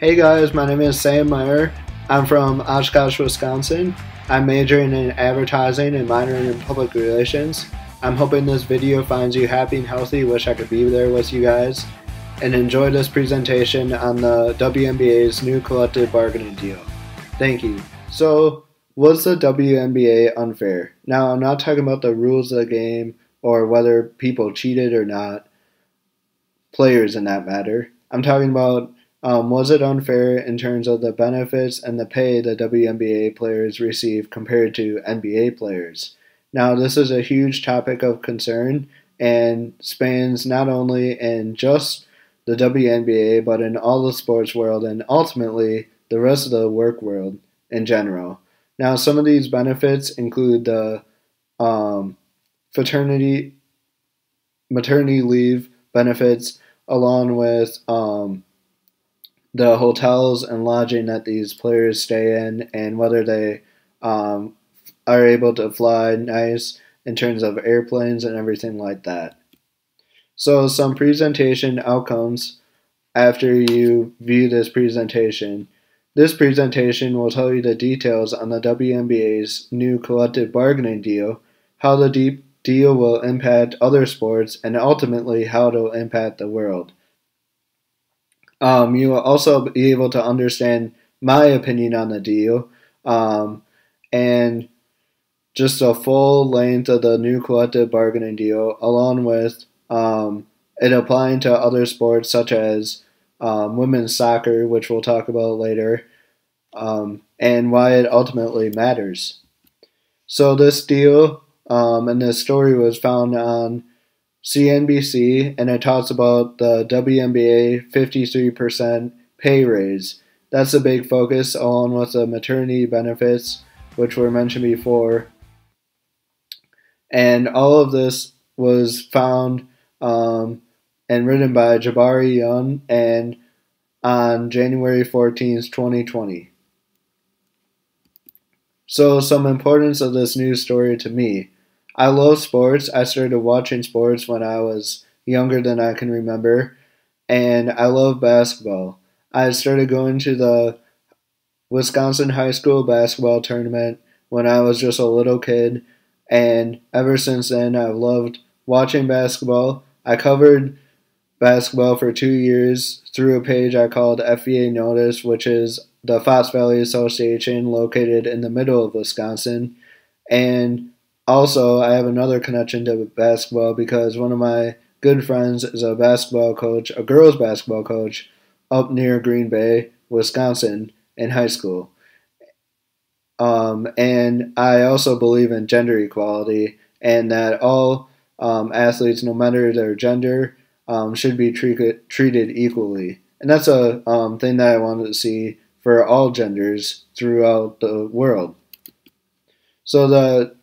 Hey guys, my name is Sam Meyer. I'm from Oshkosh, Wisconsin. I'm majoring in advertising and minoring in public relations. I'm hoping this video finds you happy and healthy. Wish I could be there with you guys. And enjoy this presentation on the WNBA's new collective bargaining deal. Thank you. So, was the WNBA unfair? Now, I'm not talking about the rules of the game or whether people cheated or not, players in that matter. I'm talking about was it unfair in terms of the benefits and the pay the WNBA players receive compared to NBA players? Now, this is a huge topic of concern and spans not only in just the WNBA, but in all the sports world and ultimately the rest of the work world in general. Now, some of these benefits include the maternity leave benefits, along with the hotels and lodging that these players stay in, and whether they are able to fly nice in terms of airplanes and everything like that. So some presentation outcomes after you view this presentation. This presentation will tell you the details on the WNBA's new collective bargaining deal, how the deal will impact other sports, and ultimately how it will impact the world. You will also be able to understand my opinion on the deal and just a full length of the new collective bargaining deal, along with it applying to other sports such as women's soccer, which we'll talk about later, and why it ultimately matters. So this deal and this story was found on CNBC, and it talks about the WNBA 53% pay raise. That's a big focus, along with the maternity benefits, which were mentioned before. And all of this was found and written by Jabari Young and on January 14th, 2020. So some importance of this news story to me. I love sports. I started watching sports when I was younger than I can remember, and I love basketball. I started going to the Wisconsin high school basketball tournament when I was just a little kid, and ever since then I've loved watching basketball. I covered basketball for 2 years through a page I called FVA Notice, which is the Fox Valley Association located in the middle of Wisconsin, and also, I have another connection to basketball because one of my good friends is a basketball coach, a girls basketball coach, up near Green Bay, Wisconsin, in high school. And I also believe in gender equality and that all athletes, no matter their gender, should be treated equally. And that's a thing that I wanted to see for all genders throughout the world. So the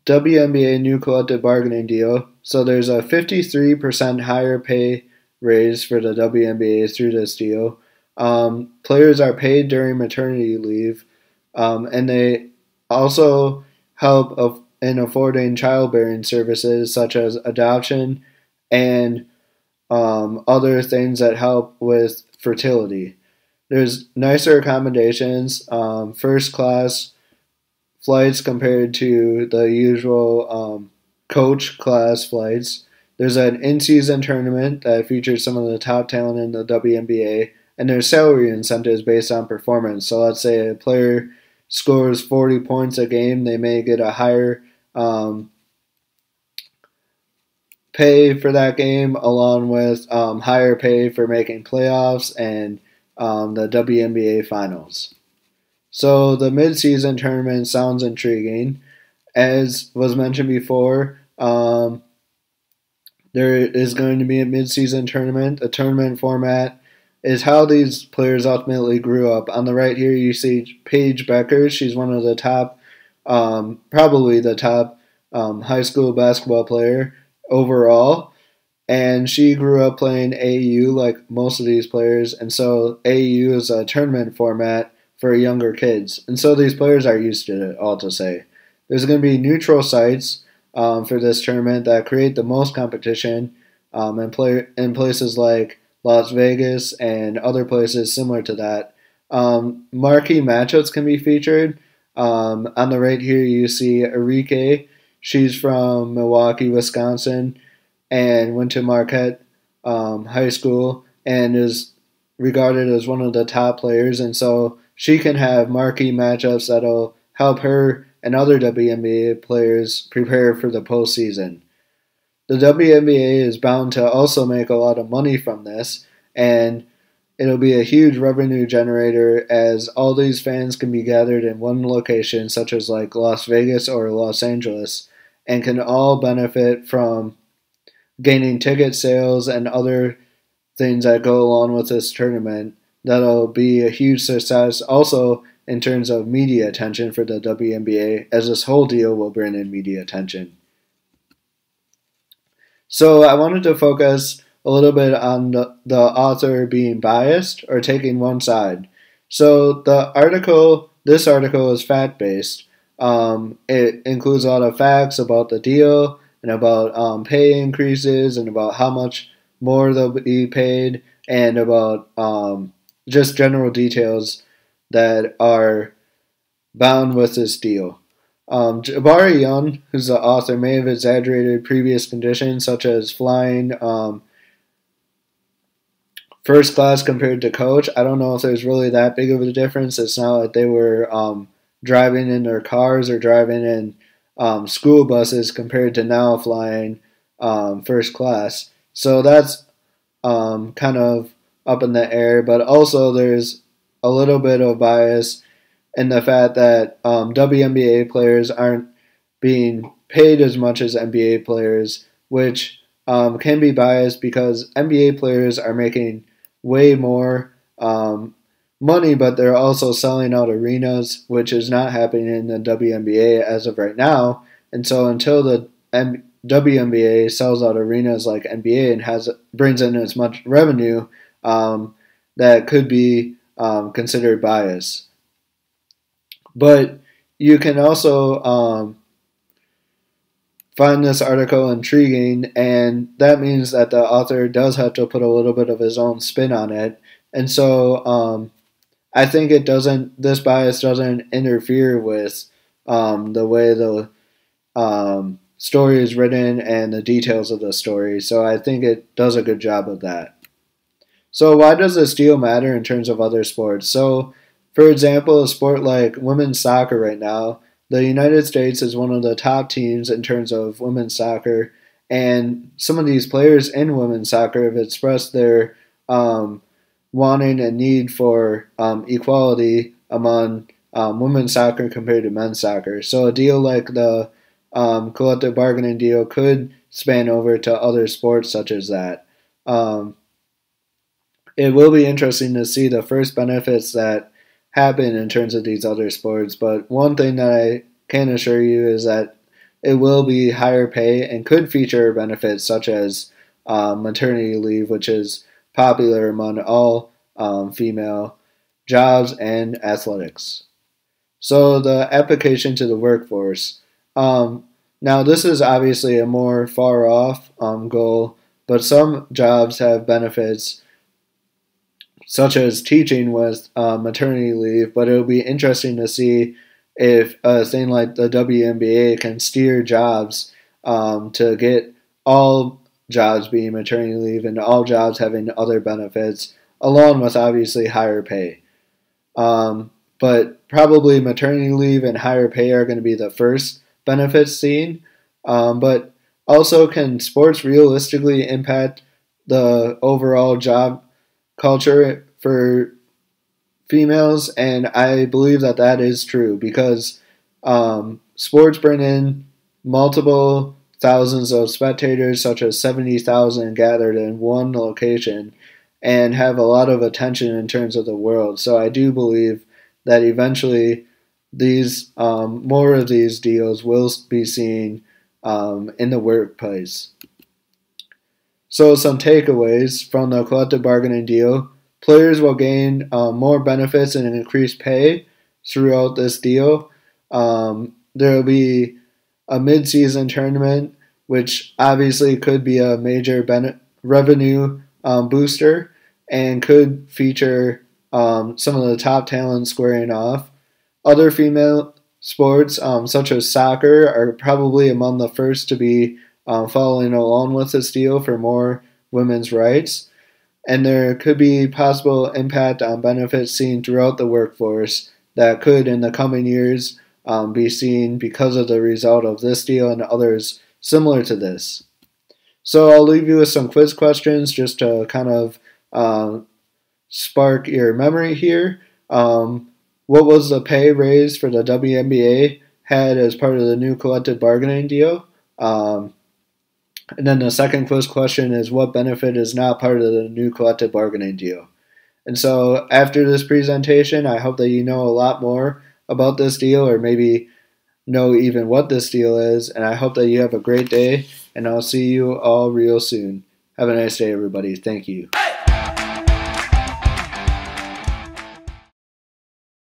WNBA new collective bargaining deal. So there's a 53% higher pay raise for the WNBA through this deal. Players are paid during maternity leave, and they also help in affording childbearing services such as adoption and other things that help with fertility. There's nicer accommodations, first class flights compared to the usual coach class flights. There's an in-season tournament that features some of the top talent in the WNBA, and there's salary incentives based on performance. So let's say a player scores 40 points a game, they may get a higher pay for that game, along with higher pay for making playoffs and the WNBA finals. So the mid-season tournament sounds intriguing. As was mentioned before, there is going to be a mid-season tournament. A tournament format is how these players ultimately grew up. On the right here, you see Paige Becker. She's one of the top, probably the top high school basketball player overall. And she grew up playing AAU like most of these players. And so AAU is a tournament format for younger kids. And so these players are used to it, all to say. There's going to be neutral sites for this tournament that create the most competition in places like Las Vegas, and other places similar to that. Marquee matchups can be featured. On the right here, you see Enrique. She's from Milwaukee, Wisconsin, and went to Marquette High School and is regarded as one of the top players. And so she can have marquee matchups that'll help her and other WNBA players prepare for the postseason. The WNBA is bound to also make a lot of money from this, and it'll be a huge revenue generator as all these fans can be gathered in one location, such as like Las Vegas or Los Angeles, and can all benefit from gaining ticket sales and other things that go along with this tournament. That'll be a huge success also in terms of media attention for the WNBA, as this whole deal will bring in media attention. So I wanted to focus a little bit on the author being biased or taking one side. So this article is fact-based. It includes a lot of facts about the deal and about pay increases and about how much more they'll be paid and about just general details that are bound with this deal. Jabari Young, who's the author, may have exaggerated previous conditions such as flying first class compared to coach. I don't know if there's really that big of a difference. It's not like they were driving in their cars or driving in school buses compared to now flying first class. So that's kind of up in the air. But also there's a little bit of bias in the fact that WNBA players aren't being paid as much as NBA players, which can be biased because NBA players are making way more money, but they're also selling out arenas, which is not happening in the WNBA as of right now. And so until the WNBA sells out arenas like NBA and brings in as much revenue, that could be considered bias. But you can also find this article intriguing, and that means that the author does have to put a little bit of his own spin on it. And so I think this bias doesn't interfere with the way the story is written and the details of the story. So I think it does a good job of that. So why does this deal matter in terms of other sports? So, for example, a sport like women's soccer right now, the United States is one of the top teams in terms of women's soccer, and some of these players in women's soccer have expressed their wanting and need for equality among women's soccer compared to men's soccer. So a deal like the collective bargaining deal could span over to other sports such as that. It will be interesting to see the first benefits that happen in terms of these other sports, but one thing that I can assure you is that it will be higher pay and could feature benefits such as maternity leave, which is popular among all female jobs and athletics. So the application to the workforce. Now this is obviously a more far off goal, but some jobs have benefits such as teaching with maternity leave, but it'll be interesting to see if a thing like the WNBA can steer jobs to get all jobs being maternity leave and all jobs having other benefits, along with obviously higher pay. But probably maternity leave and higher pay are going to be the first benefits seen. But also, can sports realistically impact the overall job culture for females? And I believe that that is true because sports bring in multiple thousands of spectators, such as 70,000 gathered in one location, and have a lot of attention in terms of the world. So I do believe that eventually these more of these deals will be seen in the workplace. So some takeaways from the collective bargaining deal. Players will gain more benefits and increased pay throughout this deal. There will be a MidSeason Tournament, which obviously could be a major revenue booster. and could feature some of the top talent squaring off. Other female sports, such as soccer, are probably among the first to be following along with this deal for more women's rights. And there could be possible impact on benefits seen throughout the workforce that could, in the coming years, be seen because of the result of this deal and others similar to this. So I'll leave you with some quiz questions just to kind of spark your memory here. What was the pay raise for the WNBA had as part of the new collective bargaining deal? And then the second quiz question is, what benefit is not part of the new collective bargaining deal? And so after this presentation, I hope that you know a lot more about this deal, or maybe know even what this deal is. And I hope that you have a great day, and I'll see you all real soon. Have a nice day, everybody. Thank you.